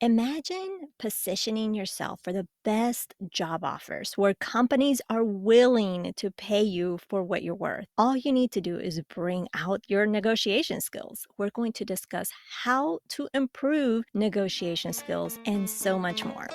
Imagine positioning yourself for the best job offers where companies are willing to pay you for what you're worth. All you need to do is bring out your negotiation skills. We're going to discuss how to improve negotiation skills and so much more.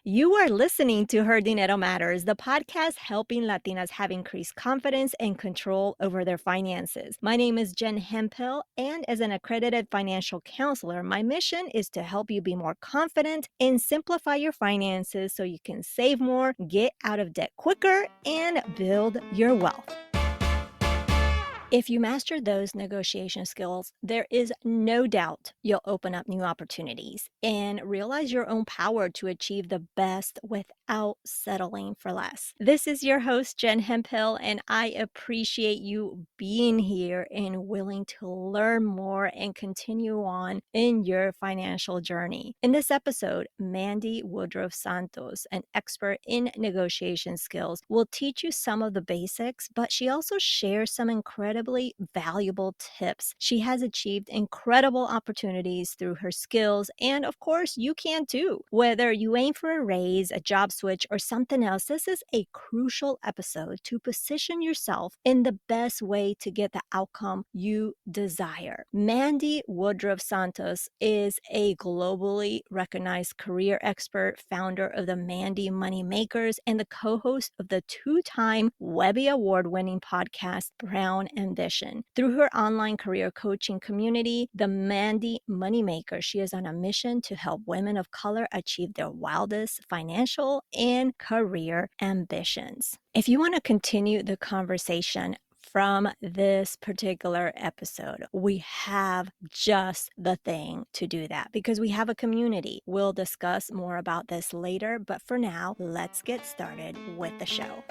You are listening to Her Dinero Matters, the podcast helping Latinas have increased confidence and control over their finances. My name is Jen Hemphill, and as an accredited financial counselor, my mission is to help you be more confident and simplify your finances so you can save more, get out of debt quicker, and build your wealth. If you master those negotiation skills, there is no doubt you'll open up new opportunities and realize your own power to achieve the best without settling for less. This is your host, Jen Hemphill, and I appreciate you being here and willing to learn more and continue on in your financial journey. In this episode, Mandi Woodruff-Santos, an expert in negotiation skills, will teach you some of the basics, but she also shares some incredible valuable tips. She has achieved incredible opportunities through her skills, and of course, you can too. Whether you aim for a raise, a job switch, or something else, this is a crucial episode to position yourself in the best way to get the outcome you desire. Mandi Woodruff-Santos is a globally recognized career expert, founder of the Mandi Money Makers, and the co-host of the two-time Webby Award-winning podcast, Brown Ambition. Through her online career coaching community, the Mandi Moneymaker, she is on a mission to help women of color achieve their wildest financial and career ambitions. If you want to continue the conversation from this particular episode, we have just the thing to do that because we have a community. We'll discuss more about this later, but for now, let's get started with the show.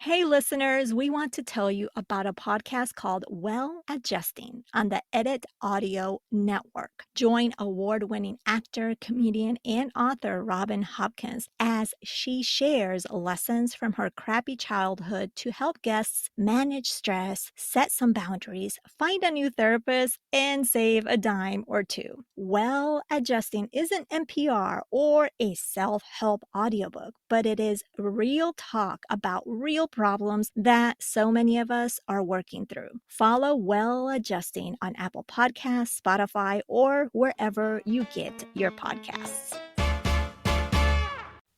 Hey, listeners, we want to tell you about a podcast called Well Adjusting on the Edit Audio Network. Join award-winning actor, comedian, and author Robin Hopkins as she shares lessons from her crappy childhood to help guests manage stress, set some boundaries, find a new therapist, and save a dime or two. Well Adjusting isn't NPR or a self-help audiobook, but it is real talk about real problems that so many of us are working through. Follow Well Adjusting on Apple Podcasts, Spotify, or wherever you get your podcasts.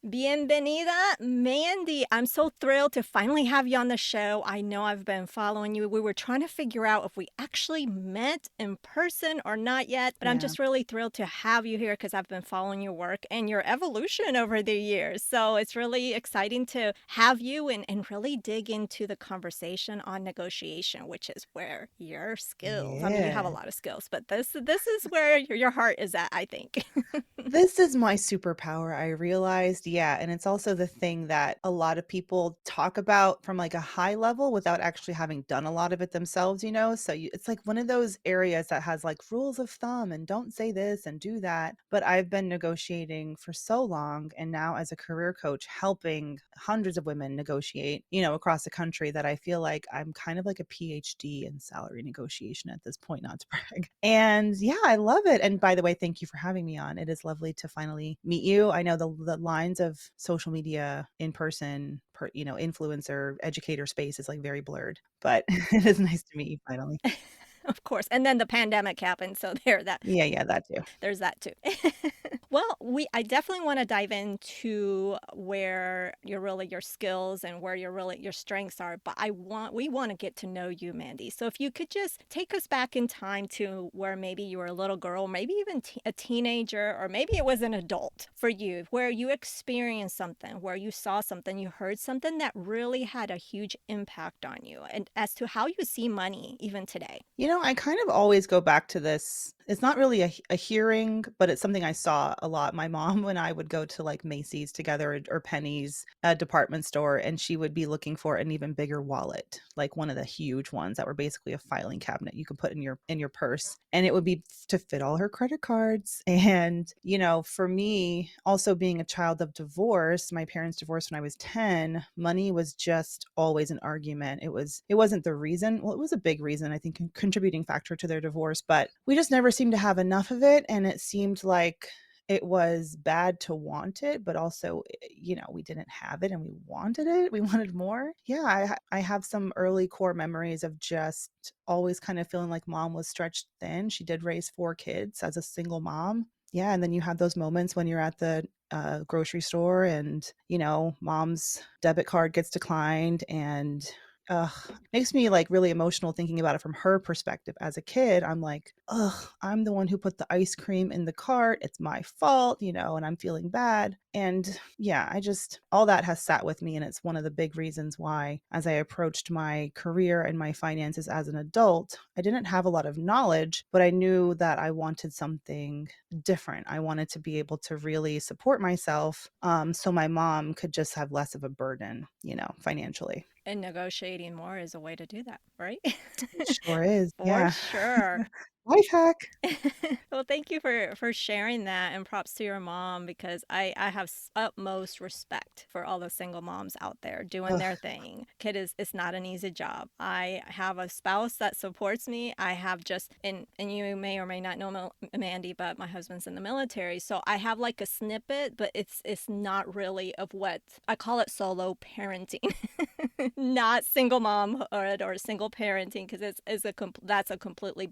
Bienvenida, Mandi. I'm so thrilled to finally have you on the show. I know I've been following you. We were trying to figure out if we actually met in person or not yet, but I'm just really thrilled to have you here because I've been following your work and your evolution over the years. So it's really exciting to have you and really dig into the conversation on negotiation, which is where your skills, I mean, you have a lot of skills, but this is where your heart is at, I think. This is my superpower, I realized. Yeah. And it's also the thing that a lot of people talk about from like a high level without actually having done a lot of it themselves, you know? So it's like one of those areas that has like rules of thumb and don't say this and do that. But I've been negotiating for so long. And now as a career coach, helping hundreds of women negotiate, you know, across the country, that I feel like I'm kind of like a PhD in salary negotiation at this point, not to brag. And yeah, I love it. And by the way, thank you for having me on. It is lovely to finally meet you. I know the lines of social media in person, influencer, educator space is like very blurred, but it is nice to meet you finally. Of course. And then the pandemic happened. So Yeah, that too. there's that too. Well, I definitely want to dive into where your skills and where your strengths are, but we want to get to know you, Mandi. So if you could just take us back in time to where maybe you were a little girl, maybe even a teenager, or maybe it was an adult for you, where you experienced something, where you saw something, you heard something that really had a huge impact on you, and as to how you see money even today. You know, I kind of always go back to this. It's not really a hearing, but it's something I saw a lot. My mom and I would go to like Macy's together or Penny's, a department store, and she would be looking for an even bigger wallet, like one of the huge ones that were basically a filing cabinet you could put in your purse. And it would be to fit all her credit cards. And, you know, for me, also being a child of divorce, my parents divorced when I was 10, money was just always an argument. It wasn't the reason. Well, it was a big reason, I think, contributing factor to their divorce, but we just never seemed to have enough of it, and it seemed like it was bad to want it, but also, we didn't have it and we wanted it. We wanted more. Yeah, I have some early core memories of just always kind of feeling like mom was stretched thin. She did raise 4 kids as a single mom. Yeah, and then you have those moments when you're at the grocery store and, mom's debit card gets declined and ugh, makes me like really emotional thinking about it from her perspective. As a kid, I'm like, ugh, I'm the one who put the ice cream in the cart. It's my fault, and I'm feeling bad. And yeah, all that has sat with me. And it's one of the big reasons why, as I approached my career and my finances as an adult, I didn't have a lot of knowledge, but I knew that I wanted something different. I wanted to be able to really support myself, so my mom could just have less of a burden, financially. And negotiating more is a way to do that, right? It sure is, For yeah. sure. Life hack. Well, thank you for sharing that, and props to your mom because I have utmost respect for all the single moms out there doing Ugh, their thing. Kid is it's not an easy job. I have a spouse that supports me. I have just and you may or may not know Mandy, but my husband's in the military, so I have like a snippet, but it's not really of what I call it solo parenting, not single momhood or single parenting because that's a completely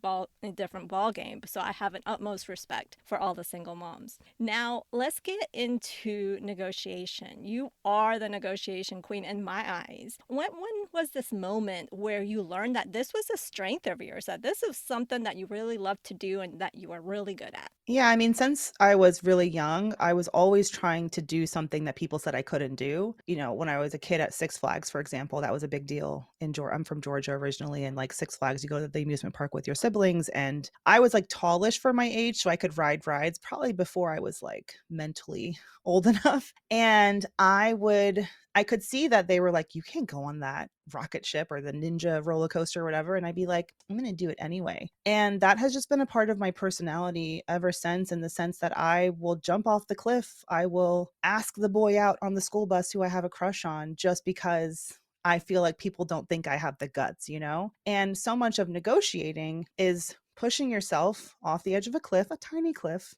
different ball game. So I have an utmost respect for all the single moms. Now let's get into negotiation. You are the negotiation queen in my eyes. When was this moment where you learned that this was a strength of yours, that this is something that you really love to do and that you are really good at? Yeah, I mean, since I was really young, I was always trying to do something that people said I couldn't do. When I was a kid at Six Flags, for example, that was a big deal in Georgia. I'm from Georgia originally, and like Six Flags, you go to the amusement park with your siblings, and I was like tallish for my age, so I could ride rides probably before I was like mentally old enough. And I could see that they were like, you can't go on that rocket ship or the ninja roller coaster or whatever. And I'd be like, I'm going to do it anyway. And that has just been a part of my personality ever since, in the sense that I will jump off the cliff. I will ask the boy out on the school bus who I have a crush on just because I feel like people don't think I have the guts. And so much of negotiating is pushing yourself off the edge of a cliff, a tiny cliff,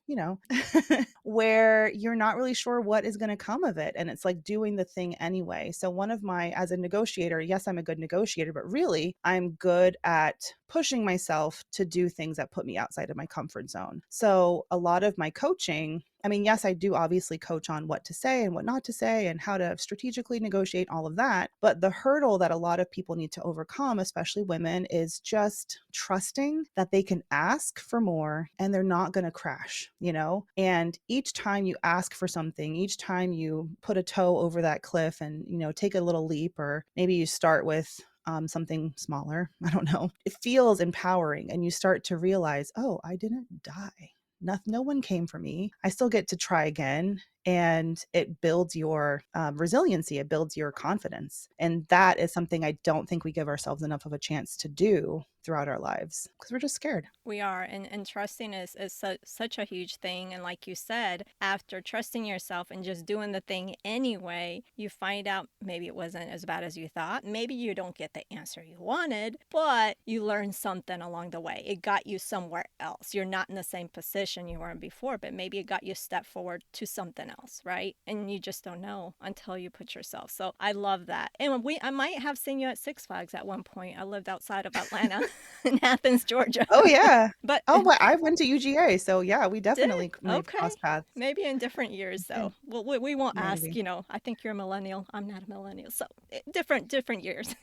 where you're not really sure what is going to come of it. And it's like doing the thing anyway. So, as a negotiator, yes, I'm a good negotiator, but really, I'm good at pushing myself to do things that put me outside of my comfort zone. So, a lot of my coaching, I mean, yes, I do obviously coach on what to say and what not to say and how to strategically negotiate all of that. But the hurdle that a lot of people need to overcome, especially women, is just trusting that they can ask for more and they're not going to crash. And each time you ask for something, each time you put a toe over that cliff and, take a little leap, or maybe you start with something smaller, I don't know, it feels empowering. And you start to realize, oh, I didn't die. No one came for me. I still get to try again. And it builds your resiliency. It builds your confidence. And that is something I don't think we give ourselves enough of a chance to do throughout our lives because we're just scared. We are, and trusting is such a huge thing. And like you said, after trusting yourself and just doing the thing anyway, you find out maybe it wasn't as bad as you thought. Maybe you don't get the answer you wanted, but you learned something along the way. It got you somewhere else. You're not in the same position you were in before, but maybe it got you a step forward to something else, right? And you just don't know until you put yourself. So I love that. And I might have seen you at Six Flags at one point. I lived outside of Atlanta in Athens, Georgia. Oh, yeah. But Oh, but I went to UGA. So, yeah, we did definitely maybe okay. cross paths. Maybe in different years Yeah, though. Well, we won't ask. maybe. I think you're a millennial. I'm not a millennial, so different years.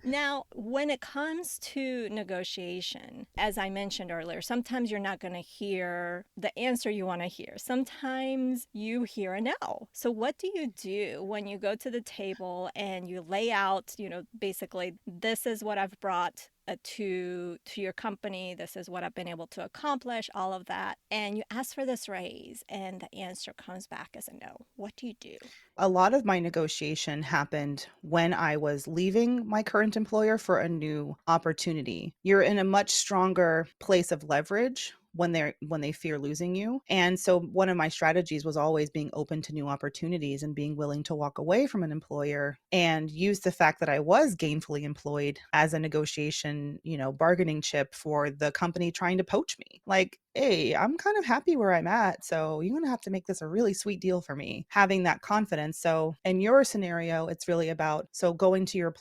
Now, when it comes to negotiation, as I mentioned earlier, sometimes you're not going to hear the answer you want to hear. Sometimes you hear a no. So, what do you do when you go to the table and you lay out, basically, this is what I've brought to your company, this is what I've been able to accomplish, all of that, and you ask for this raise and the answer comes back as a no? What do you do? A lot of my negotiation happened when I was leaving my current employer for a new opportunity. You're in a much stronger place of leverage when they fear losing you. And so one of my strategies was always being open to new opportunities and being willing to walk away from an employer and use the fact that I was gainfully employed as a negotiation, bargaining chip for the company trying to poach me. Like, hey, I'm kind of happy where I'm at, so you're going to have to make this a really sweet deal for me. Having that confidence. So in your scenario, it's really about going to your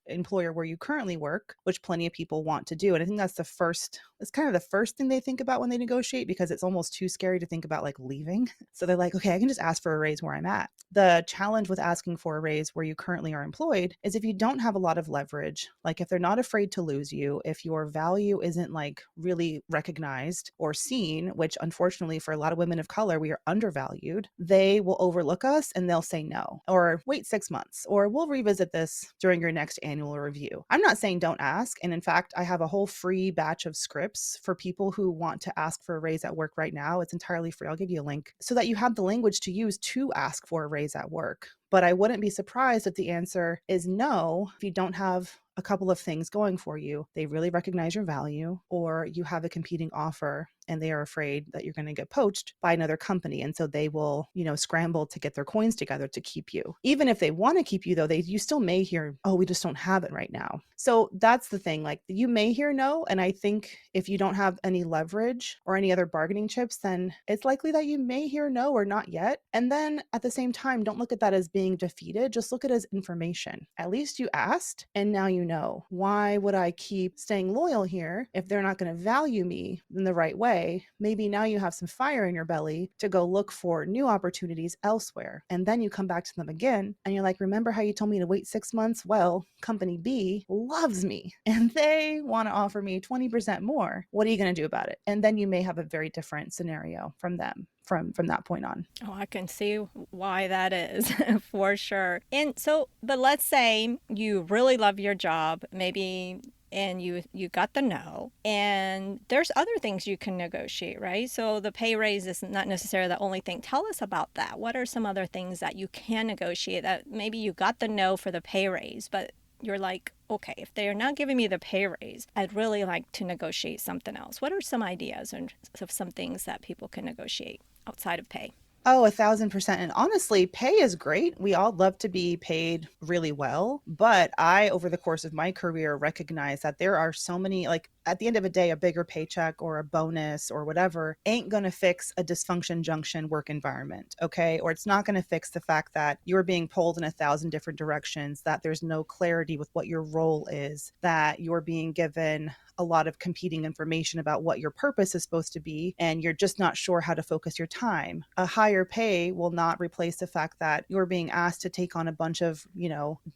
employer where you currently work, which plenty of people want to do. And I think it's kind of the first thing they think about when they negotiate, because it's almost too scary to think about like leaving. So they're like, okay, I can just ask for a raise where I'm at. The challenge with asking for a raise where you currently are employed is if you don't have a lot of leverage, like if they're not afraid to lose you, if your value isn't like really recognized or seen, which unfortunately for a lot of women of color, we are undervalued, they will overlook us and they'll say no, or wait 6 months, or we'll revisit this during your next annual review. I'm not saying don't ask. And in fact, I have a whole free batch of scripts for people who want to ask for a raise at work right now. It's entirely free. I'll give you a link so that you have the language to use to ask for a raise at work. But I wouldn't be surprised if the answer is no if you don't have a couple of things going for you. They really recognize your value, or you have a competing offer and they are afraid that you're going to get poached by another company. And so they will, scramble to get their coins together to keep you. Even if they want to keep you though, you still may hear, oh, we just don't have it right now. So that's the thing. Like, you may hear no. And I think if you don't have any leverage or any other bargaining chips, then it's likely that you may hear no or not yet. And then at the same time, don't look at that as being defeated. Just look at it as information. At least you asked and now you know. Why would I keep staying loyal here if they're not going to value me in the right way? Maybe now you have some fire in your belly to go look for new opportunities elsewhere. And then you come back to them again and you're like, remember how you told me to wait 6 months? Well, company B loves me and they want to offer me 20% more. What are you going to do about it? And then you may have a very different scenario from them from that point on. Oh, I can see why that is for sure. And so, but let's say you really love your job, maybe, and you got the no, and there's other things you can negotiate, right? So the pay raise is not necessarily the only thing. Tell us about that. What are some other things that you can negotiate that maybe you got the no for the pay raise, but you're like, okay, if they're not giving me the pay raise, I'd really like to negotiate something else. What are some ideas of some things that people can negotiate outside of pay? Oh, 1,000%. And honestly, pay is great. We all love to be paid really well. But I, over the course of my career, recognize that there are so many, like, at the end of the day, a bigger paycheck or a bonus or whatever ain't going to fix a dysfunction junction work environment. Okay. Or it's not going to fix the fact that you're being pulled in 1,000 different directions, that there's no clarity with what your role is, that you're being given a lot of competing information about what your purpose is supposed to be, and you're just not sure how to focus your time. A higher pay will not replace the fact that you're being asked to take on a bunch of,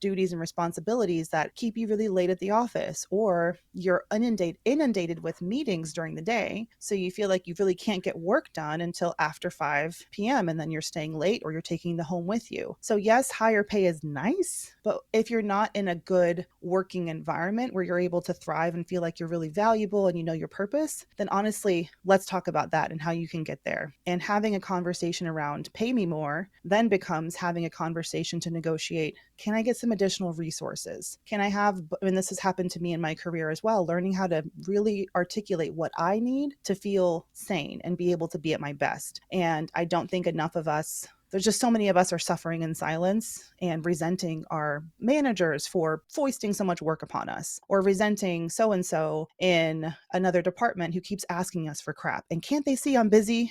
duties and responsibilities that keep you really late at the office, or you're inundated with meetings during the day. So you feel like you really can't get work done until after 5 p.m. and then you're staying late or you're taking the home with you. So yes, higher pay is nice, but if you're not in a good working environment where you're able to thrive and feel like you're really valuable and you know your purpose, then honestly, let's talk about that and how you can get there. And having a conversation around pay me more then becomes having a conversation to negotiate, can I get some additional resources? Can I have, and this has happened to me in my career as well, learning how to really articulate what I need to feel sane and be able to be at my best. And I don't think enough of us, there's just so many of us are suffering in silence and resenting our managers for foisting so much work upon us, or resenting so-and-so in another department who keeps asking us for crap. And can't they see I'm busy,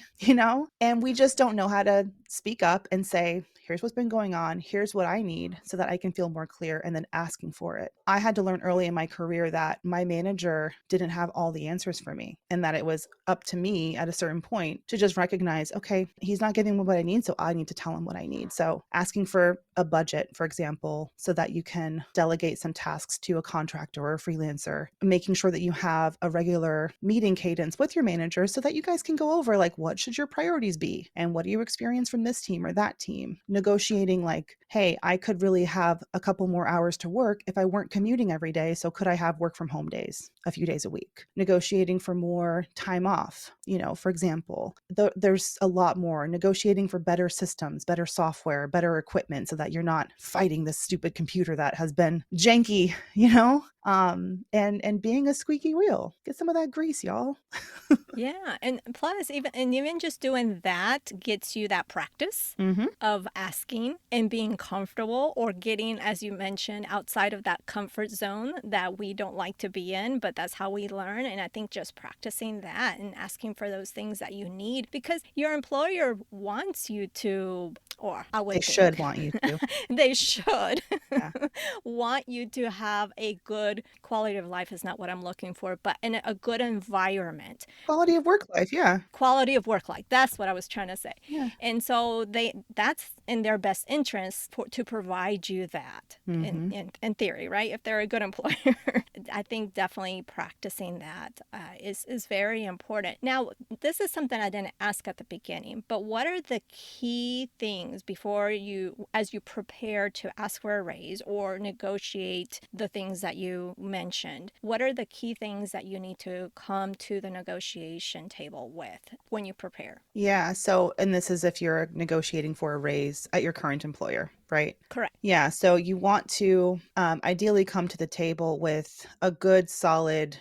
And we just don't know how to speak up and say, here's what's been going on. Here's what I need so that I can feel more clear, and then asking for it. I had to learn early in my career that my manager didn't have all the answers for me, and that it was up to me at a certain point to just recognize, okay, he's not giving me what I need, so I need to tell him what I need. So asking for a budget, for example, so that you can delegate some tasks to a contractor or a freelancer, making sure that you have a regular meeting cadence with your manager so that you guys can go over, like, what should your priorities be and what do you experience from this team or that team? Negotiating like, hey, I could really have a couple more hours to work if I weren't commuting every day. So could I have work from home days, a few days a week? Negotiating for more time off, for example. There's a lot more. Negotiating for better systems, better software, better equipment so that you're not fighting this stupid computer that has been janky, and being a squeaky wheel. Get some of that grease, y'all. Yeah, and plus even just doing that gets you that practice Mhm. of asking and being comfortable or getting, as you mentioned, outside of that comfort zone that we don't like to be in, but that's how we learn. And I think just practicing that and asking for those things that you need because your employer wants you to, or I They would should think want you to. they should Yeah. want you to have a good quality of life, is not what I'm looking for, but in a good environment. Quality of work life, yeah. Quality of work life, that's what I was trying to say. Yeah. And so that's in their best interest to provide you that Mhm. in theory, right? If they're a good employer. I think definitely practicing that is very important. Now, this is something I didn't ask at the beginning, but what are the key things before you, as you prepare to ask for a raise or negotiate the things that you mentioned? What are the key things that you need to come to the negotiation table with when you prepare? Yeah, so and this is if you're negotiating for a raise at your current employer, right? Correct. Yeah, so you want to ideally come to the table with a good, solid,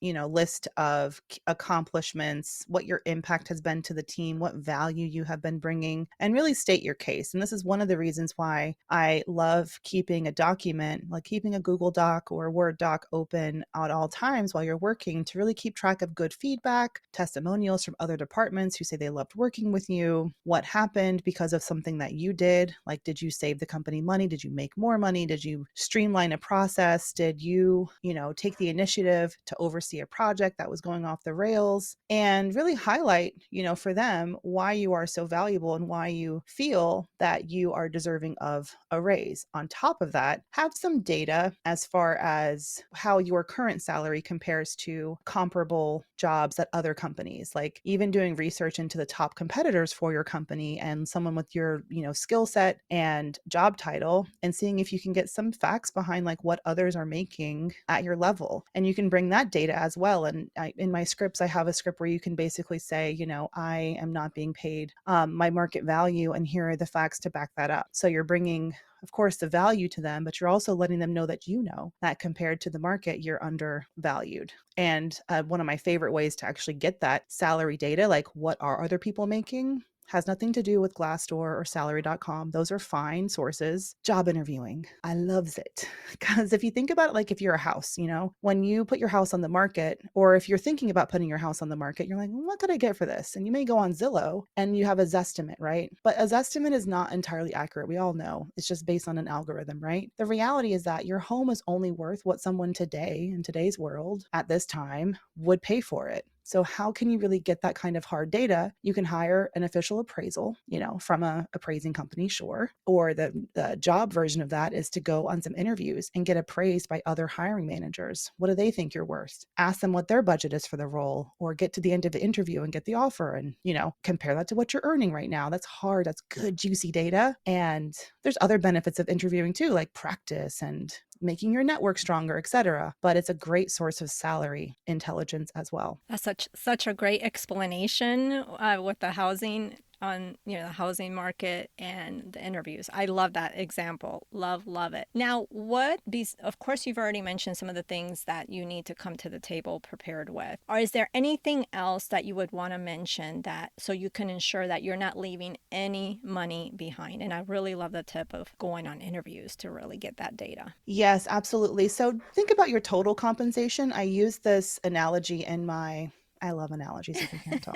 list of accomplishments, what your impact has been to the team, what value you have been bringing, and really state your case. And this is one of the reasons why I love keeping a document, like keeping a Google Doc or a Word doc open at all times while you're working to really keep track of good feedback, testimonials from other departments who say they loved working with you, what happened because of something that you did. Like, did you save the company money? Did you make more money? Did you streamline a process? Did you, take the initiative to oversee a project that was going off the rails and really highlight, for them why you are so valuable and why you feel that you are deserving of a raise. On top of that, have some data as far as how your current salary compares to comparable jobs at other companies, like even doing research into the top competitors for your company and someone with your, skill set and job title and seeing if you can get some facts behind like what others are making at your level. And you can bring that data as well. And in my scripts, I have a script where you can basically say, I am not being paid my market value, and here are the facts to back that up. So you're bringing, of course, the value to them, but you're also letting them know that compared to the market, you're undervalued. And one of my favorite ways to actually get that salary data, like what are other people making, has nothing to do with Glassdoor or salary.com. Those are fine sources. Job interviewing. I loves it. Because if you think about it, like if you're a house, when you put your house on the market, or if you're thinking about putting your house on the market, you're like, well, what could I get for this? And you may go on Zillow and you have a Zestimate, right? But a Zestimate is not entirely accurate. We all know it's just based on an algorithm, right? The reality is that your home is only worth what someone today, in today's world, at this time, would pay for it. So how can you really get that kind of hard data? You can hire an official appraisal, from a appraising company, sure. Or the job version of that is to go on some interviews and get appraised by other hiring managers. What do they think you're worth? Ask them what their budget is for the role, or get to the end of the interview and get the offer and, compare that to what you're earning right now. That's hard. That's good, juicy data. And there's other benefits of interviewing too, like practice and making your network stronger, etc. But it's a great source of salary intelligence as well. That's such a great explanation with the housing on the housing market and the interviews. I love that example. Love it. Now, what these of course you've already mentioned some of the things that you need to come to the table prepared with. Or is there anything else that you would want to mention that so you can ensure that you're not leaving any money behind? And I really love the tip of going on interviews to really get that data. Yes, absolutely. So think about your total compensation. I use this analogy in my I love analogies if you can't tell.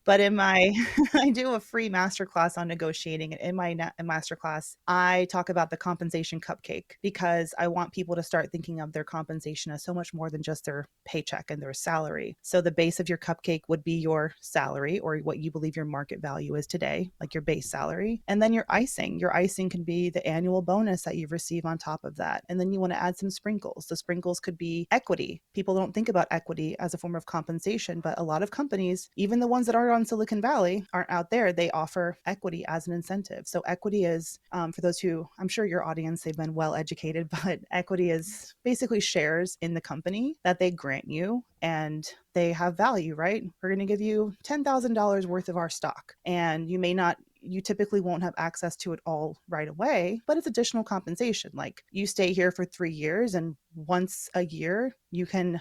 But in my I do a free masterclass on negotiating, and in my masterclass, I talk about the compensation cupcake because I want people to start thinking of their compensation as so much more than just their paycheck and their salary. So the base of your cupcake would be your salary, or what you believe your market value is today, like your base salary. And then your icing. Your icing can be the annual bonus that you receive on top of that. And then you want to add some sprinkles. The sprinkles could be equity. People don't think about equity as a form of compensation, but a lot of companies, even the ones that are on Silicon Valley, aren't out there. They offer equity as an incentive. So equity is, for those who, I'm sure your audience, they've been well educated, but equity is basically shares in the company that they grant you, and they have value, right? We're going to give you $10,000 worth of our stock, and you typically won't have access to it all right away, but it's additional compensation. Like you stay here for 3 years and once a year, you can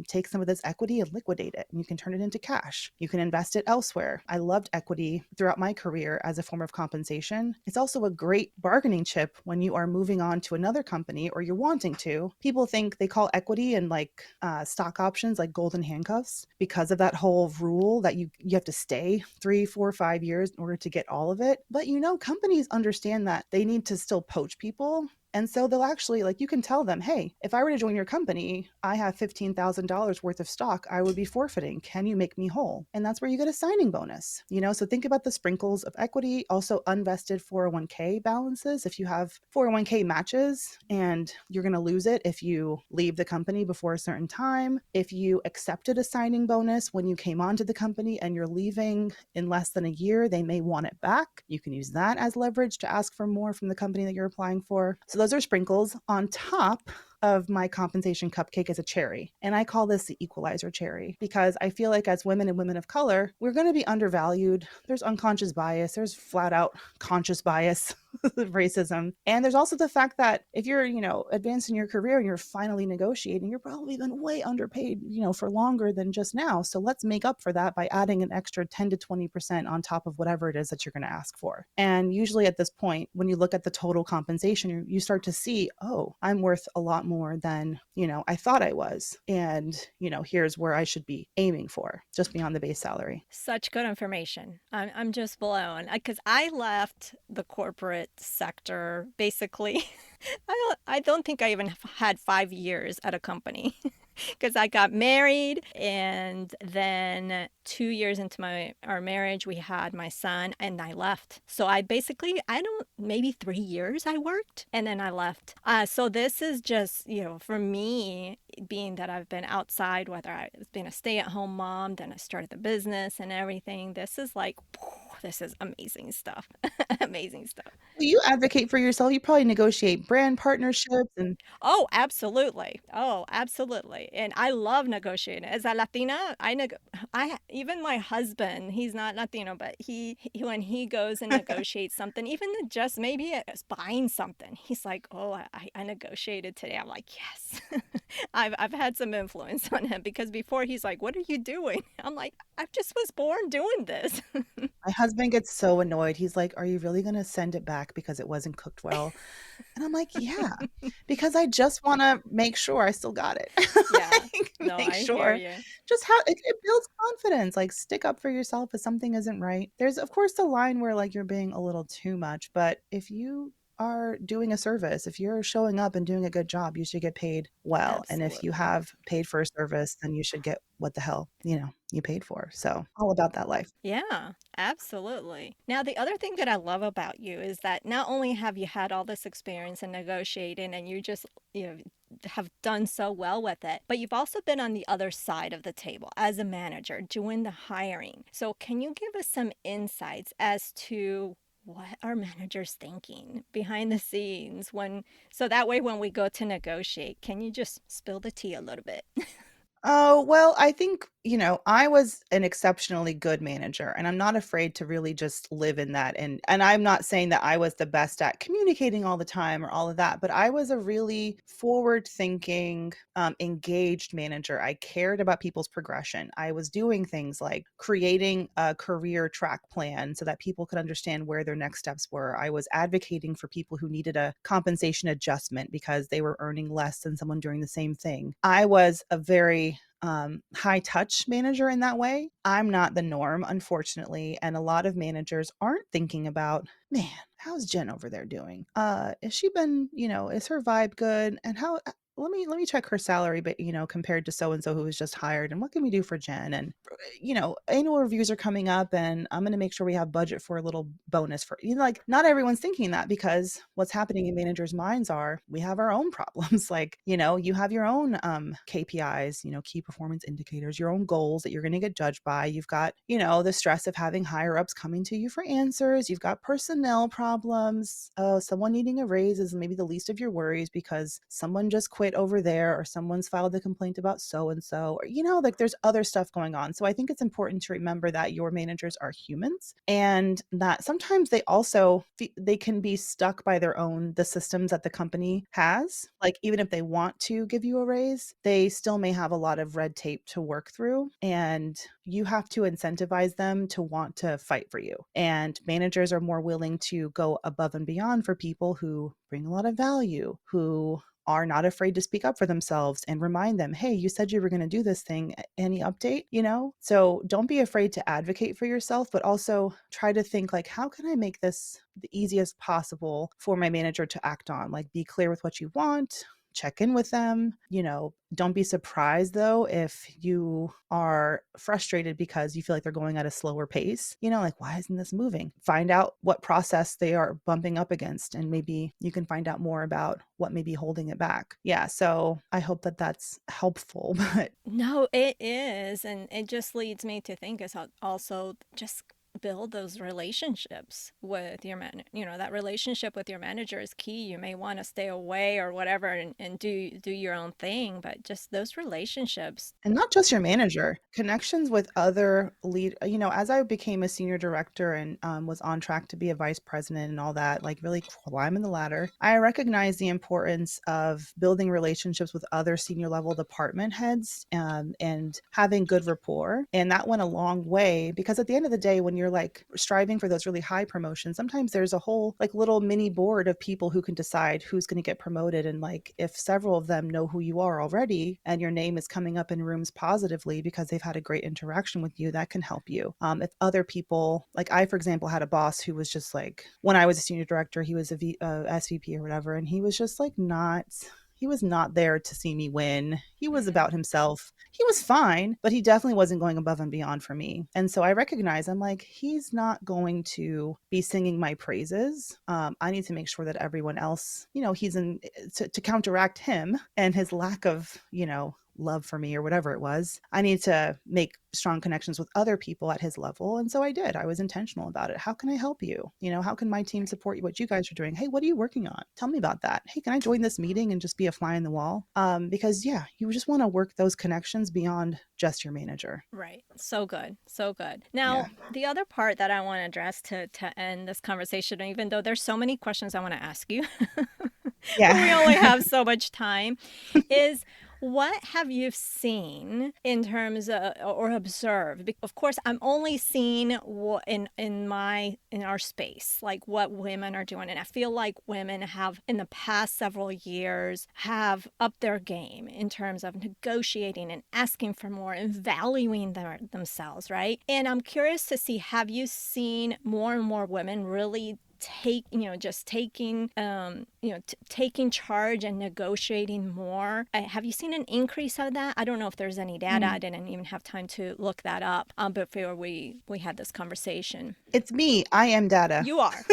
take some of this equity and liquidate it, and you can turn it into cash. You can invest it elsewhere. I loved equity throughout my career as a form of compensation. It's also a great bargaining chip when you are moving on to another company or you're wanting to. People think they call equity and like stock options like golden handcuffs because of that whole rule that you have to stay 3, 4, 5 years in order to get all of it. But companies understand that they need to still poach people, and so they'll actually, like, you can tell them, hey, if I were to join your company, I have $15,000 worth of stock I would be forfeiting. Can you make me whole? And that's where you get a signing bonus. So think about the sprinkles of equity, also unvested 401k balances. If you have 401k matches and you're going to lose it if you leave the company before a certain time, if you accepted a signing bonus when you came onto the company and you're leaving in less than a year, they may want it back. You can use that as leverage to ask for more from the company that you're applying for. So those are sprinkles. On top of my compensation cupcake is a cherry. And I call this the equalizer cherry because I feel like as women and women of color, we're going to be undervalued. There's unconscious bias, there's flat out conscious bias, racism. And there's also the fact that if you're, advancing your career and you're finally negotiating, you're probably been way underpaid, for longer than just now. So let's make up for that by adding an extra 10 to 20% on top of whatever it is that you're going to ask for. And usually at this point, when you look at the total compensation, you start to see, oh, I'm worth a lot more than, I thought I was. And, here's where I should be aiming for just beyond the base salary. Such good information. I'm just blown because I left the corporate sector basically. I don't think I even had 5 years at a company. Because I got married, and then 2 years into our marriage, we had my son, and I left. So maybe 3 years I worked, and then I left. So this is just, for me, being that I've been outside, whether I've been a stay-at-home mom, then I started the business and everything. This is like, this is amazing stuff. Amazing stuff. Well, you advocate for yourself. You probably negotiate brand partnerships and Oh, absolutely. Oh, absolutely. And I love negotiating. As a Latina, I even my husband, he's not Latino, but when he goes and negotiates something, even just maybe it's buying something, he's like, "Oh, I negotiated today." I'm like, "Yes." I've had some influence on him because before he's like, "What are you doing?" I'm like, "I just was born doing this." my husband gets so annoyed. He's like, "Are you really going to send it back because it wasn't cooked well?" And I'm like, "Yeah, because I just want to make sure I still got it." Yeah. Like, No, make I hear sure. you. Just how it builds confidence. Like, stick up for yourself if something isn't right. There's, of course, the line where like you're being a little too much, but if you are doing a service, if you're showing up and doing a good job, you should get paid well. And if you Absolutely. have paid for a service, then you should get what the hell, you paid for. So, all about that life. Yeah, absolutely. Now, the other thing that I love about you is that not only have you had all this experience in negotiating and have done so well with it, but you've also been on the other side of the table as a manager doing the hiring. So, can you give us some insights as to what are managers thinking behind the scenes so that way when we go to negotiate, can you just spill the tea a little bit? Oh, well, I think, I was an exceptionally good manager, and I'm not afraid to really just live in that. And I'm not saying that I was the best at communicating all the time or all of that, but I was a really forward-thinking, engaged manager. I cared about people's progression. I was doing things like creating a career track plan so that people could understand where their next steps were. I was advocating for people who needed a compensation adjustment because they were earning less than someone doing the same thing. I was a very high touch manager in that way. I'm not the norm, unfortunately. And a lot of managers aren't thinking about, man, how's Jen over there doing? Is she been, is her vibe good? And how, let me check her salary, but compared to so and so who was just hired, and what can we do for Jen? And annual reviews are coming up, and I'm going to make sure we have budget for a little bonus for like not everyone's thinking that because what's happening in managers' minds are we have our own problems. Like you have your own KPIs, key performance indicators, your own goals that you're going to get judged by. You've got the stress of having higher ups coming to you for answers. You've got personnel problems. Oh, someone needing a raise is maybe the least of your worries because someone just quit over there or someone's filed a complaint about so and so, or, like there's other stuff going on. So I think it's important to remember that your managers are humans and that sometimes they also they can be stuck by the systems that the company has. Like even if they want to give you a raise, they still may have a lot of red tape to work through, and you have to incentivize them to want to fight for you. And managers are more willing to go above and beyond for people who bring a lot of value, who are not afraid to speak up for themselves and remind them, hey, you said you were going to do this thing. Any update? So don't be afraid to advocate for yourself, but also try to think like, how can I make this the easiest possible for my manager to act on? Like, be clear with what you want, check in with them. Don't be surprised though if you are frustrated because you feel like they're going at a slower pace. Like, why isn't this moving? Find out what process they are bumping up against, and maybe you can find out more about what may be holding it back. Yeah, so I hope that that's helpful. But No, it is. And it just leads me to think is how also just build those relationships with your that relationship with your manager is key. You may want to stay away or whatever and do your own thing, but just those relationships. And not just your manager, connections with other as I became a senior director and was on track to be a vice president and all that, like really climbing the ladder, I recognized the importance of building relationships with other senior level department heads, and having good rapport. And that went a long way because at the end of the day, when you're like striving for those really high promotions, sometimes there's a whole like little mini board of people who can decide who's going to get promoted. And like if several of them know who you are already and your name is coming up in rooms positively because they've had a great interaction with you, that can help you. If other people, like I, for example, had a boss who was just like, when I was a senior director, he was a SVP or whatever, and he was just like he was not there to see me win. He was about himself. He was fine, but he definitely wasn't going above and beyond for me. And so I recognize, I'm like, he's not going to be singing my praises. I need to make sure that everyone else, he's to counteract him and his lack of, love for me or whatever it was. I need to make strong connections with other people at his level. And so I did. I was intentional about it. How can I help you? How can my team support you? What you guys are doing? Hey, what are you working on? Tell me about that. Hey, can I join this meeting and just be a fly in the wall? Because yeah, you just want to work those connections beyond just your manager. Right. So good. So good. Yeah. Now, the other part that I want to address to end this conversation, even though there's so many questions I want to ask you, but we only Yeah. have so much time, is what have you seen in terms of or observed? Of course, I'm only seeing what in our space, like what women are doing, and I feel like women have in the past several years have upped their game in terms of negotiating and asking for more and valuing themselves, right? And I'm curious to see, have you seen more and more women really taking charge and negotiating more? Have you seen an increase of that? I don't know if there's any data. I Mm. didn't even have time to look that up before we had this conversation. It's me. I am data. You are.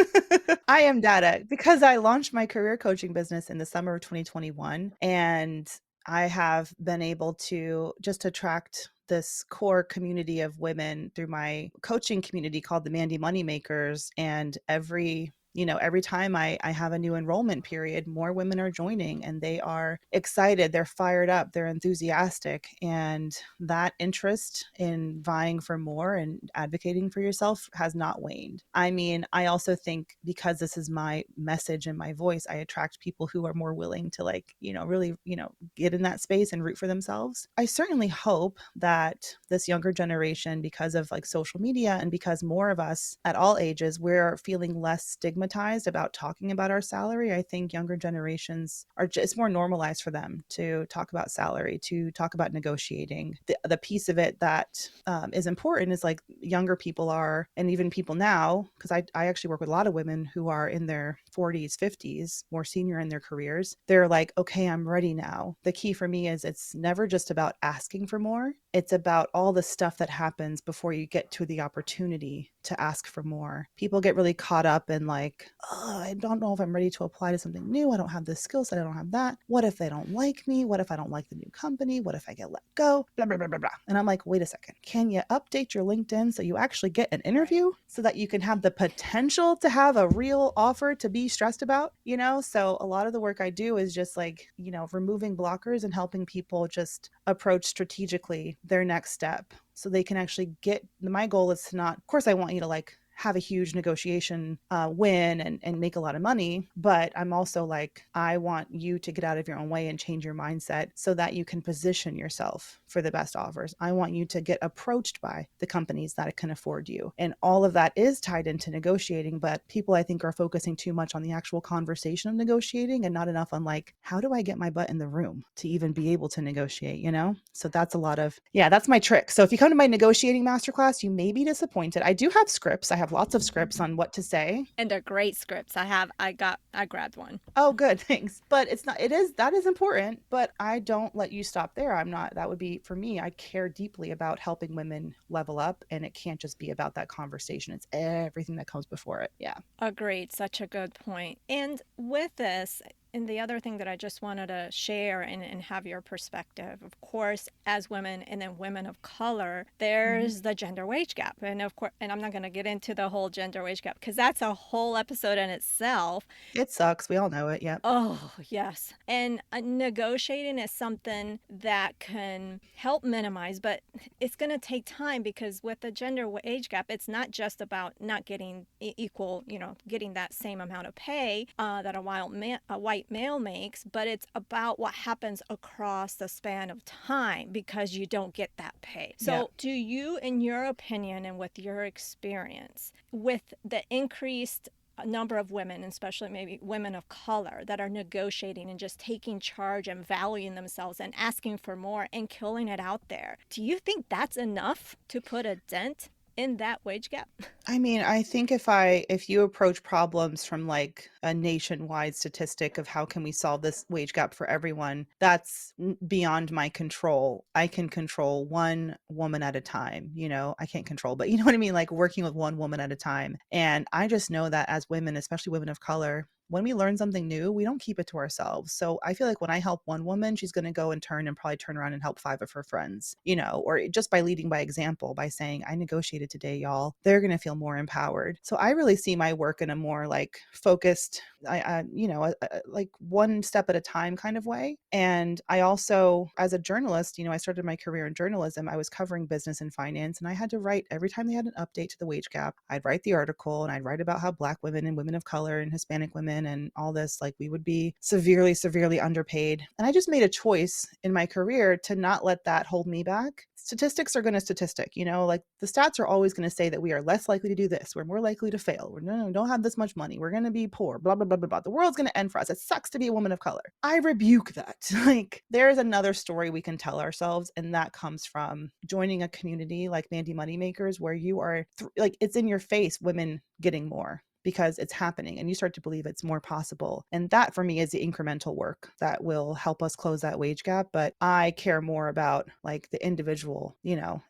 I am data because I launched my career coaching business in the summer of 2021. And I have been able to just attract this core community of women through my coaching community called the Mandi Moneymakers. And every time I have a new enrollment period, more women are joining and they are excited, they're fired up, they're enthusiastic. And that interest in vying for more and advocating for yourself has not waned. I mean, I also think because this is my message and my voice, I attract people who are more willing to really, get in that space and root for themselves. I certainly hope that this younger generation, because of like social media and because more of us at all ages, we're feeling less stigmatized about talking about our salary. I think younger generations are just more normalized for them to talk about salary, to talk about negotiating. The piece of it that is important is like younger people are, and even people now, because I actually work with a lot of women who are in their 40s, 50s, more senior in their careers. They're like, okay, I'm ready now. The key for me is it's never just about asking for more. It's about all the stuff that happens before you get to the opportunity to ask for more. People get really caught up in like like, oh, I don't know if I'm ready to apply to something new. I don't have this skill set. I don't have that. What if they don't like me? What if I don't like the new company? What if I get let go? Blah, blah, blah, blah, blah. And I'm like, wait a second. Can you update your LinkedIn so you actually get an interview so that you can have the potential to have a real offer to be stressed about? So a lot of the work I do is just like, removing blockers and helping people just approach strategically their next step so they can actually get. My goal is to not, of course, I want you to like have a huge negotiation win and make a lot of money. But I'm also like, I want you to get out of your own way and change your mindset so that you can position yourself for the best offers. I want you to get approached by the companies that can afford you. And all of that is tied into negotiating. But people, I think, are focusing too much on the actual conversation of negotiating and not enough on like, how do I get my butt in the room to even be able to negotiate, So that's a lot of, yeah, that's my trick. So if you come to my negotiating masterclass, you may be disappointed. I do have scripts. I have lots of scripts on what to say. And they're great scripts. I grabbed one. Oh, good. Thanks. But that is important, but I don't let you stop there. That would be for me. I care deeply about helping women level up, and it can't just be about that conversation. It's everything that comes before it. Yeah. Agreed. Such a good point. And with this, and the other thing that I just wanted to share and have your perspective, of course, as women and then women of color, Mhm. there's the gender wage gap. And of course, and I'm not going to get into the whole gender wage gap because that's a whole episode in itself. It sucks. We all know it. Yep. Oh, yes. And negotiating is something that can help minimize, but it's going to take time because with the gender wage gap, it's not just about not getting equal, getting that same amount of pay that a white male makes, but it's about what happens across the span of time because you don't get that pay. Yeah. So, do you, in your opinion and with your experience, with the increased a number of women, especially maybe women of color, that are negotiating and just taking charge and valuing themselves and asking for more and killing it out there. Do you think that's enough to put a dent in that wage gap? I mean, I think if you approach problems from like a nationwide statistic of how can we solve this wage gap for everyone, that's beyond my control. I can control one woman at a time, I can't control, but you know what I mean? Like working with one woman at a time. And I just know that as women, especially women of color, when we learn something new, we don't keep it to ourselves. So I feel like when I help one woman, she's going to go and probably turn around and help 5 of her friends, or just by leading by example, by saying, I negotiated today, y'all. They're going to feel more empowered. So I really see my work in a more like focused, like one step at a time kind of way. And I also, as a journalist, I started my career in journalism. I was covering business and finance, and I had to write every time they had an update to the wage gap. I'd write the article and I'd write about how Black women and women of color and Hispanic women and all this, like we would be severely, severely underpaid. And I just made a choice in my career to not let that hold me back. Statistics are going to statistic, like the stats are always going to say that we are less likely to do this. We're more likely to fail. We don't have this much money. We're going to be poor, blah, blah, blah, blah, blah. The world's going to end for us. It sucks to be a woman of color. I rebuke that. Like there is another story we can tell ourselves. And that comes from joining a community like Mandi Moneymakers, where you are like, it's in your face, women getting more, because it's happening and you start to believe it's more possible. And that for me is the incremental work that will help us close that wage gap. But I care more about like the individual,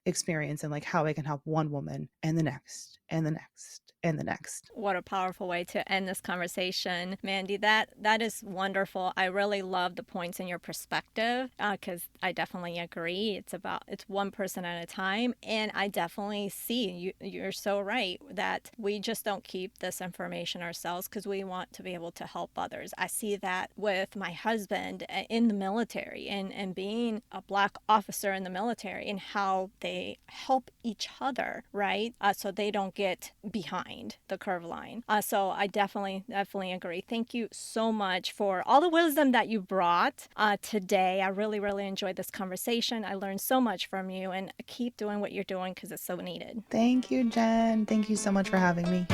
experience and like how I can help one woman and the next and the next and the next. What a powerful way to end this conversation, Mandi. That is wonderful. I really love the points in your perspective because I definitely agree. It's one person at a time, and I definitely see you. You're so right that we just don't keep this information ourselves because we want to be able to help others. I see that with my husband in the military and being a Black officer in the military and how they help each other, right? So they don't get behind the curve line. So I definitely agree. Thank you so much for all the wisdom that you brought today. I really, really enjoyed this conversation. I learned so much from you, and keep doing what you're doing because it's so needed. Thank you, Jen. Thank you so much for having me.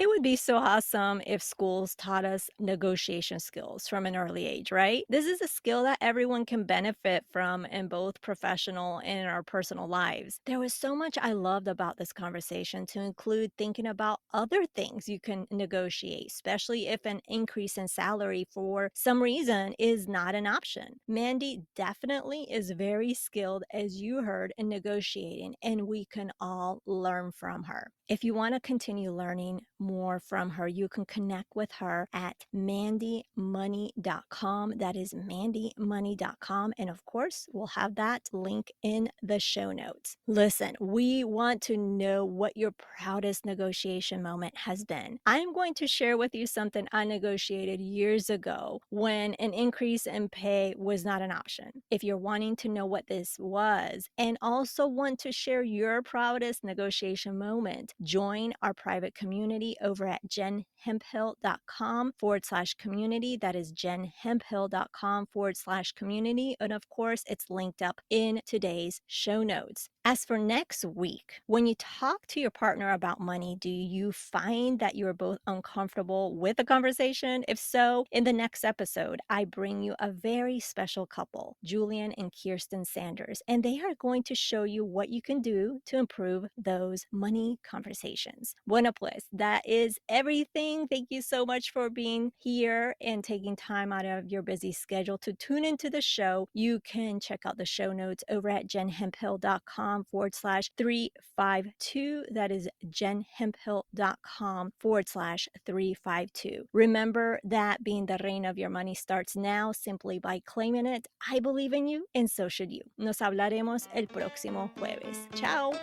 It would be so awesome if schools taught us negotiation skills from an early age, right? This is a skill that everyone can benefit from in both professional and in our personal lives. There was so much I loved about this conversation, to include thinking about other things you can negotiate, especially if an increase in salary for some reason is not an option. Mandi definitely is very skilled, as you heard, in negotiating, and we can all learn from her. If you want to continue learning more from her, you can connect with her at mandymoney.com. That is mandymoney.com. And of course, we'll have that link in the show notes. Listen, we want to know what your proudest negotiation moment has been. I'm going to share with you something I negotiated years ago when an increase in pay was not an option. If you're wanting to know what this was and also want to share your proudest negotiation moment, join our private community over at jenhemphill.com/community. That is jenhemphill.com/community. And of course, it's linked up in today's show notes. As for next week, when you talk to your partner about money, do you find that you're both uncomfortable with the conversation? If so, in the next episode, I bring you a very special couple, Julian and Kirsten Sanders, and they are going to show you what you can do to improve those money conversations. Bueno, pues, that is everything. Thank you so much for being here and taking time out of your busy schedule to tune into the show. You can check out the show notes over at jenhemphill.com/352. That is jenhemphill.com/352. Remember that being the reina of your money starts now simply by claiming it. I believe in you, and so should you. Nos hablaremos el próximo jueves. Ciao.